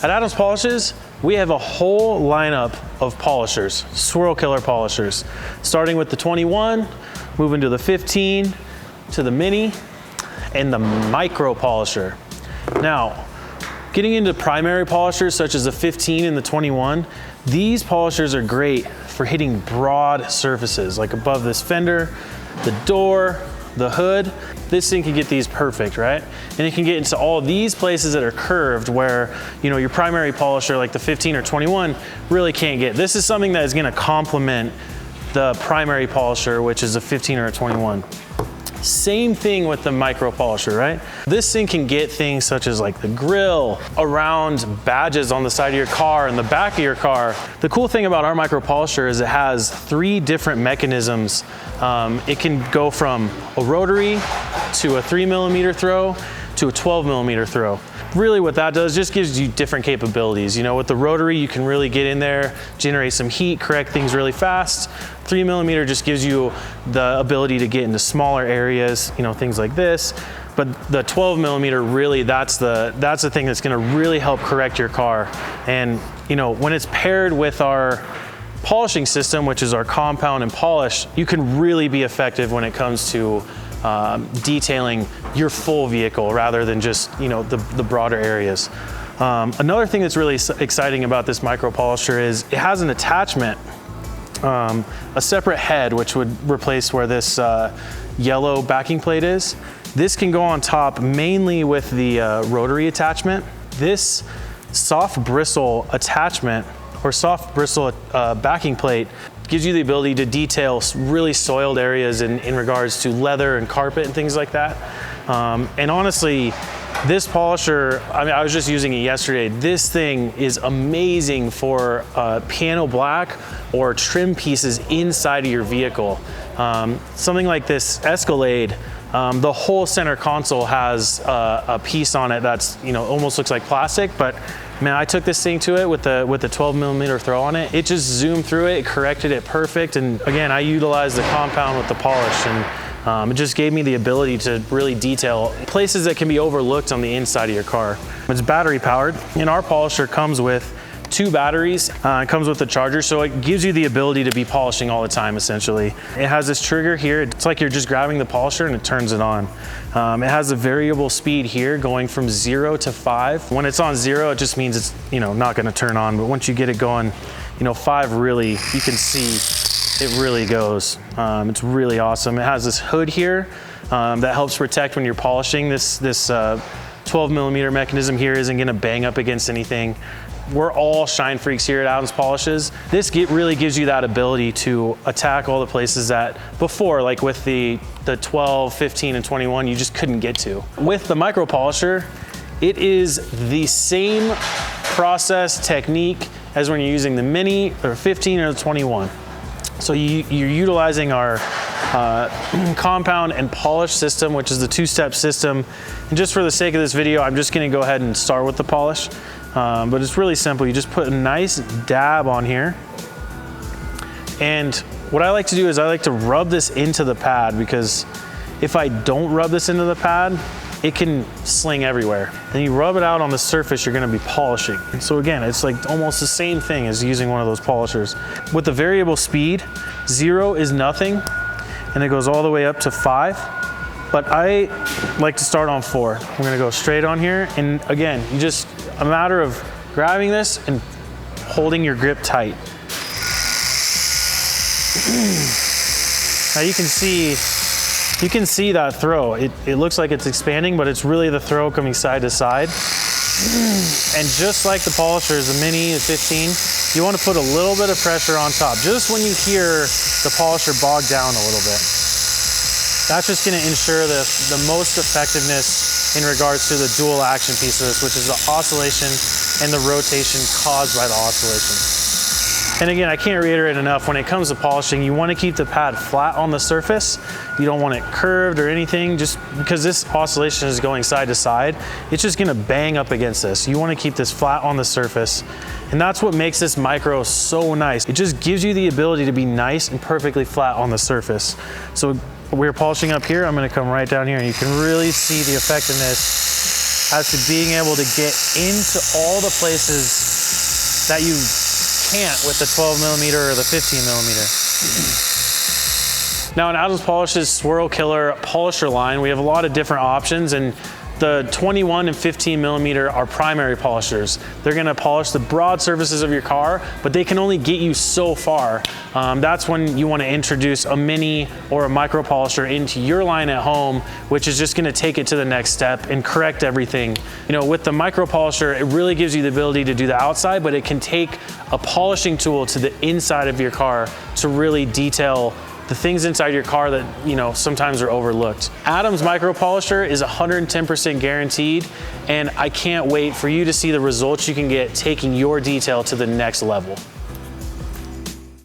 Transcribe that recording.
At Adams Polishes, we have a whole lineup of polishers, swirl killer polishers, starting with the 21, moving to the 15, to the mini, and the micro polisher. Now, getting into primary polishers such as the 15 and the 21, these polishers are great for hitting broad surfaces, like above this fender, the door, the hood. This thing can get these perfect, right? And it can get into all these places that are curved where, you know, your primary polisher like the 15 or 21 really can't get. This is something that is gonna complement the primary polisher, which is a 15 or a 21. Same thing with the micro polisher, right? This thing can get things such as like the grill, around badges on the side of your car and the back of your car. The cool thing about our micro polisher is it has 3 different mechanisms. It can go from a rotary to a 3mm throw to a 12mm throw. Really what that does just gives you different capabilities. You know, with the rotary, you can really get in there, generate some heat, correct things really fast. 3mm just gives you the ability to get into smaller areas, you know, things like this. But the 12mm really, that's the thing that's gonna really help correct your car. And, you know, when it's paired with our polishing system, which is our compound and polish, you can really be effective when it comes to detailing your full vehicle rather than just, you know, the broader areas. Another thing that's really exciting about this micro polisher is it has an attachment, a separate head, which would replace where this yellow backing plate is. This can go on top mainly with the rotary attachment. This soft bristle attachment or soft bristle backing plate gives you the ability to detail really soiled areas in regards to leather and carpet and things like that. And honestly, this polisher, I mean, I was just using it yesterday. This thing is amazing for piano black or trim pieces inside of your vehicle. Something like this Escalade, the whole center console has a piece on it that's, you know, almost looks like plastic, but man, I took this thing to it with the 12mm throw on it. It just zoomed through it, corrected it perfect. And again, I utilized the compound with the polish, and it just gave me the ability to really detail places that can be overlooked on the inside of your car. It's battery powered, and our polisher comes with 2 batteries. It comes with a charger, so it gives you the ability to be polishing all the time, essentially. It has this trigger here. It's like you're just grabbing the polisher and it turns it on. It has a variable speed here going from 0 to 5. When it's on 0, it just means it's, you know, not gonna turn on, but once you get it going, you know, 5 really, you can see it really goes. It's really awesome. It has this hood here that helps protect when you're polishing. This 12mm mechanism here isn't gonna bang up against anything. We're all shine freaks here at Adams Polishes. This really gives you that ability to attack all the places that before, like with the 12, 15, and 21, you just couldn't get to. With the micro polisher, it is the same process technique as when you're using the mini or 15 or the 21. So you're utilizing our compound and polish system, which is the 2-step system. And just for the sake of this video, I'm just gonna go ahead and start with the polish. But it's really simple. You just put a nice dab on here. And what I like to do is I like to rub this into the pad, because if I don't rub this into the pad, it can sling everywhere. Then you rub it out on the surface you're gonna be polishing. So again, it's like almost the same thing as using one of those polishers. With the variable speed, 0 is nothing, and it goes all the way up to 5. But I like to start on 4. We're gonna go straight on here, and again, you just, a matter of grabbing this and holding your grip tight. Now you can see that throw. It looks like it's expanding, but it's really the throw coming side to side. And just like the polishers, the mini, the 15, you want to put a little bit of pressure on top, just when you hear the polisher bog down a little bit. That's just going to ensure the most effectiveness in regards to the dual action piece of this, which is the oscillation and the rotation caused by the oscillation. And again, I can't reiterate enough, when it comes to polishing, you want to keep the pad flat on the surface. You don't want it curved or anything, just because this oscillation is going side to side. It's just going to bang up against this. You want to keep this flat on the surface. And that's what makes this micro so nice. It just gives you the ability to be nice and perfectly flat on the surface. So we're polishing up here. I'm going to come right down here, and you can really see the effectiveness as to being able to get into all the places that you can't with the 12mm or the 15mm. Now in Adams Polish's Swirl Killer polisher line, we have a lot of different options, and the 21 and 15mm are primary polishers. They're gonna polish the broad surfaces of your car, but they can only get you so far. That's when you wanna introduce a mini or a micro polisher into your line at home, which is just gonna take it to the next step and correct everything. You know, with the micro polisher, it really gives you the ability to do the outside, but it can take a polishing tool to the inside of your car to really detail the things inside your car that, you know, sometimes are overlooked. Adams Micro Polisher is 110% guaranteed, and I can't wait for you to see the results you can get taking your detail to the next level.